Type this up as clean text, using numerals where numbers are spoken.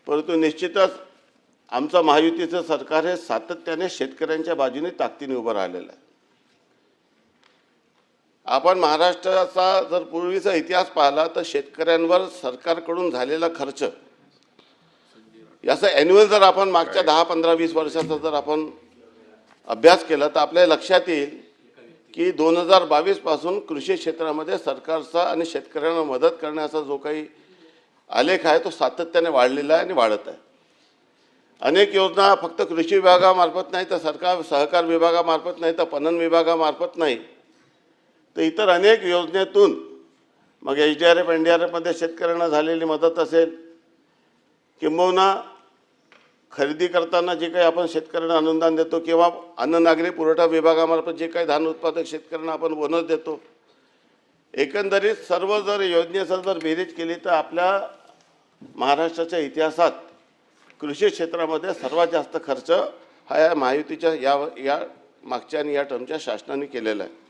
परंतु निश्चितच आमचं महायुतीचं सरकार हे सातत्याने शेतकऱ्यांच्या बाजूने ताकदीने उभं राहिलेलं आहे। आपण महाराष्ट्राचा जर पूर्वीचा इतिहास पाहिला तर शेतकऱ्यांवर सरकारकडून झालेला खर्च याचा ॲन्युअल जर आपण मागच्या 10, 15, 20 वर्षाचा जर आपण अभ्यास केला तर आपल्या लक्षात येईल की 2022 पासून कृषी क्षेत्रामध्ये सरकारचा आणि शेतकऱ्यांना मदत करण्याचा जो काही आलेख आहे तो सातत्याने वाढलेला आहे आणि वाढत आहे। अनेक योजना फक्त कृषी विभागामार्फत नाही तर सरकार सहकार विभागामार्फत नाही तर पणन विभागामार्फत नाही तर इतर अनेक योजनेतून मग HDRF NDRF मध्ये शेतकऱ्यांना झालेली मदत असेल किंबहुना खरेदी करताना जे काही आपण शेतकऱ्यांना अनुदान देतो किंवा अन्न नागरी पुरवठा विभागामार्फत जे काही धान उत्पादक शेतकऱ्यांना आपण बोनस देतो, एकंदरीत सर्व जर योजनेचा जर बेरीज केली तर आपल्या महाराष्ट्राच्या इतिहासात कृषी क्षेत्रामध्ये सर्वात जास्त खर्च हा या महायुतीच्या या मागच्या आणि या टर्मच्या शासनाने केलेला आहे।